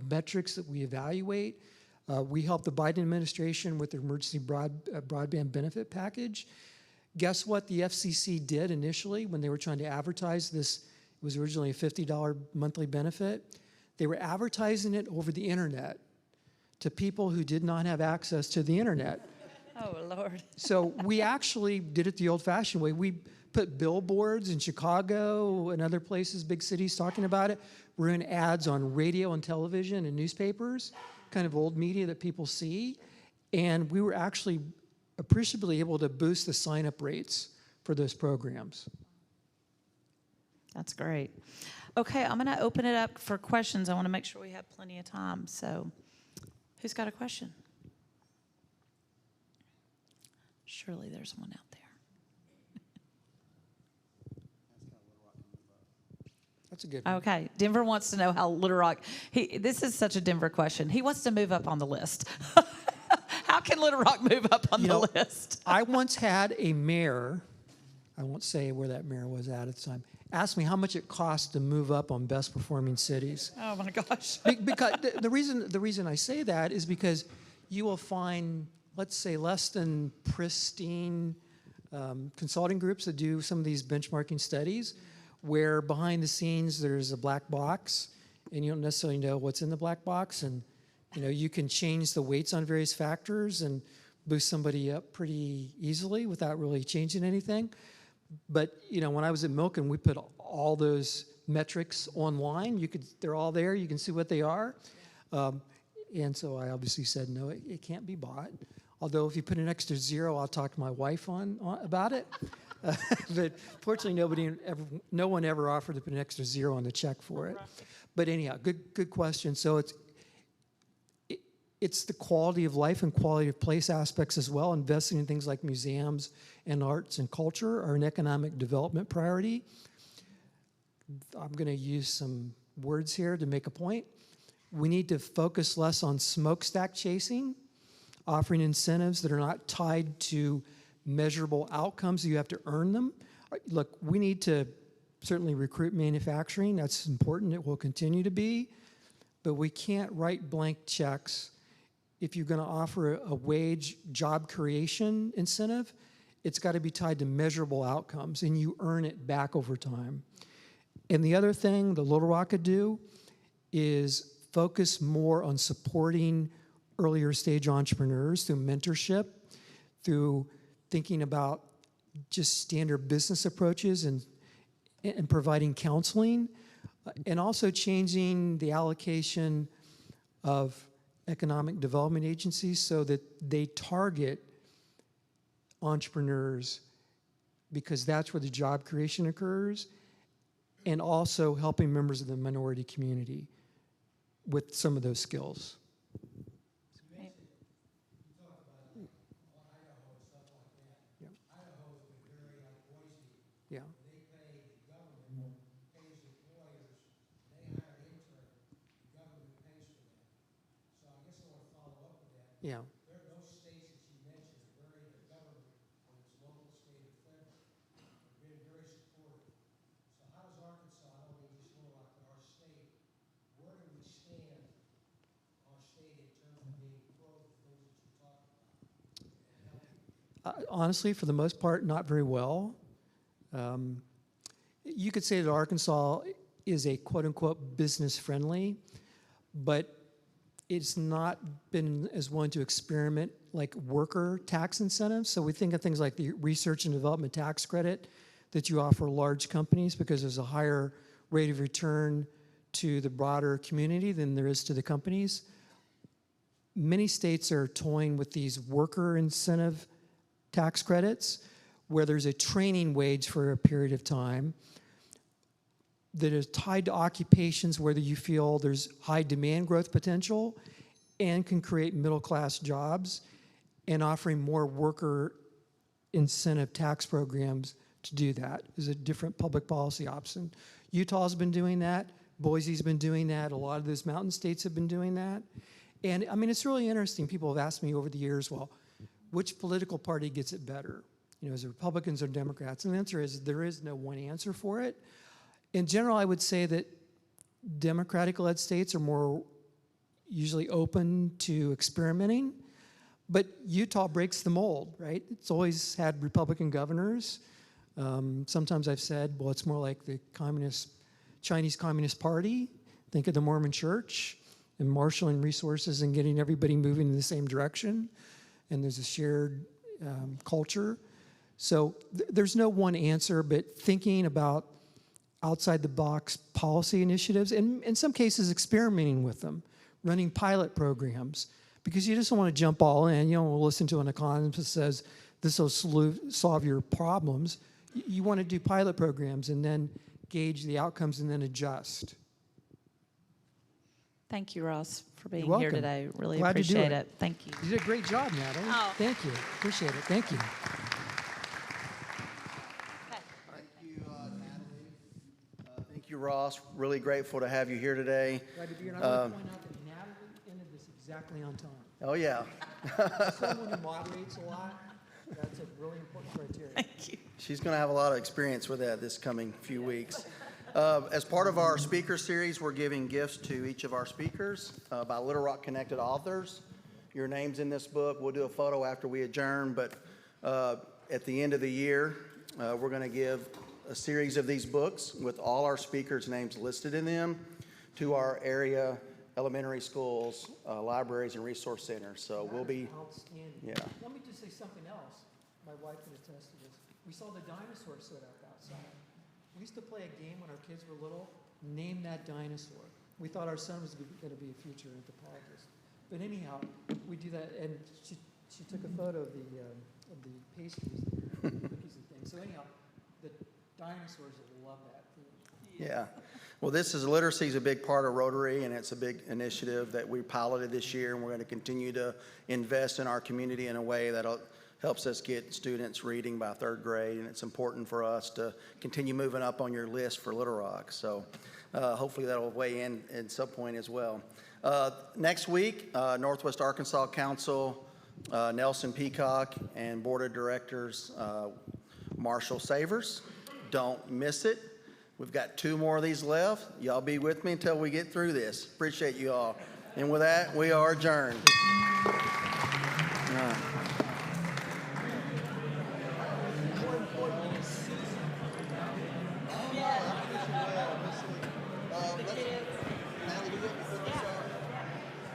metrics that we evaluate. We helped the Biden administration with the emergency broadband benefit package. Guess what the FCC did initially when they were trying to advertise this? It was originally a $50 monthly benefit. They were advertising it over the internet to people who did not have access to the internet. Oh, Lord. So we actually did it the old-fashioned way. We put billboards in Chicago and other places, big cities, talking about it. We're in ads on radio and television and newspapers, kind of old media that people see. And we were actually appreciably able to boost the sign-up rates for those programs. That's great. Okay, I'm going to open it up for questions. I want to make sure we have plenty of time. So who's got a question? Surely there's one out there. That's a good one. Okay, Denver wants to know how Little Rock, this is such a Denver question. He wants to move up on the list. How can Little Rock move up on the list? I once had a mayor, I won't say where that mayor was at the time, ask me how much it cost to move up on best performing cities. Oh my gosh. Because the reason I say that is because you will find, let's say, less than pristine consulting groups that do some of these benchmarking studies where behind the scenes there's a black box and you don't necessarily know what's in the black box, and you can change the weights on various factors and boost somebody up pretty easily without really changing anything. But when I was at Milken, we put all those metrics online. They're all there. You can see what they are. And so I obviously said, no, it can't be bought. Although if you put an extra 0, I'll talk to my wife on about it. But fortunately, no one ever offered to put an extra 0 on the check for it. But anyhow, good question. So it's the quality of life and quality of place aspects as well. Investing in things like museums and arts and culture are an economic development priority. I'm going to use some words here to make a point. We need to focus less on smokestack chasing, offering incentives that are not tied to measurable outcomes. You have to earn them. Look, we need to certainly recruit manufacturing. That's important. It will continue to be. But we can't write blank checks. If you're going to offer a wage job creation incentive, it's got to be tied to measurable outcomes, and you earn it back over time. And the other thing that Little Rock could do is focus more on supporting earlier stage entrepreneurs through mentorship, through thinking about just standard business approaches and providing counseling, and also changing the allocation of economic development agencies so that they target entrepreneurs because that's where the job creation occurs, and also helping members of the minority community with some of those skills. Yeah. Yeah. There are those states that you mentioned are very, the government, whether it's local, state, or federal, have been very supportive. So how does Arkansas, not only just Little Rock, but our state, where do we stand, our state, in terms of being pro the things that you're talking about? Honestly, for the most part, not very well. You could say that Arkansas is a quote-unquote business-friendly, but it's not been as willing to experiment like worker tax incentives. So we think of things like the research and development tax credit that you offer large companies because there's a higher rate of return to the broader community than there is to the companies. Many states are toying with these worker incentive tax credits where there's a training wage for a period of time that is tied to occupations where you feel there's high demand growth potential and can create middle-class jobs, and offering more worker incentive tax programs to do that is a different public policy option. Utah's been doing that. Boise's been doing that. A lot of those mountain states have been doing that. And I mean, it's really interesting. People have asked me over the years, well, which political party gets it better? You know, is it Republicans or Democrats? And the answer is there is no one answer for it. In general, I would say that Democratic-led states are more usually open to experimenting, but Utah breaks the mold, right? It's always had Republican governors. Sometimes I've said, well, it's more like the Chinese Communist Party. Think of the Mormon Church and marshaling resources and getting everybody moving in the same direction. And there's a shared culture. So there's no one answer, but thinking about outside the box policy initiatives, and in some cases experimenting with them, running pilot programs, because you just don't want to jump all in. You don't want to listen to an economist that says this will solve your problems. You want to do pilot programs and then gauge the outcomes and then adjust. Thank you, Ross, for being You're here welcome. today. Really Glad to do appreciate it. it. Thank you. You did a great job, Natalie. Oh. Thank you. Appreciate it. Thank you. Thank you, Ross. Really grateful to have you here today. Glad to be here. And I want to point out that Natalie ended this exactly on time. Oh, yeah. Someone who moderates a lot, that's a really important criteria. Thank you. She's going to have a lot of experience with that this coming few weeks. As part of our speaker series, we're giving gifts to each of our speakers by Little Rock Connected authors. Your name's in this book. We'll do a photo after we adjourn, but at the end of the year, we're going to give a series of these books with all our speakers' names listed in them to our area elementary schools, libraries, and resource centers. So we'll be, Outstanding. yeah. Let me just say something else. My wife can attest to this. We saw the dinosaur set up outside. We used to play a game when our kids were little, name that dinosaur. We thought our son was going to be a future anthropologist. But anyhow, we do that, and she took a photo of the pastries, cookies and things. So anyhow, the dinosaurs will love that too. Yeah. Well, literacy is a big part of Rotary, and it's a big initiative that we piloted this year, and we're going to continue to invest in our community in a way that helps us get students reading by third grade, and it's important for us to continue moving up on your list for Little Rock. So hopefully that'll weigh in at some point as well. Next week, Northwest Arkansas Council, Nelson Peacock, and Board of Directors, Marshall Savers. Don't miss it. We've got 2 more of these left. Y'all be with me until we get through this. Appreciate you all. And with that, we are adjourned.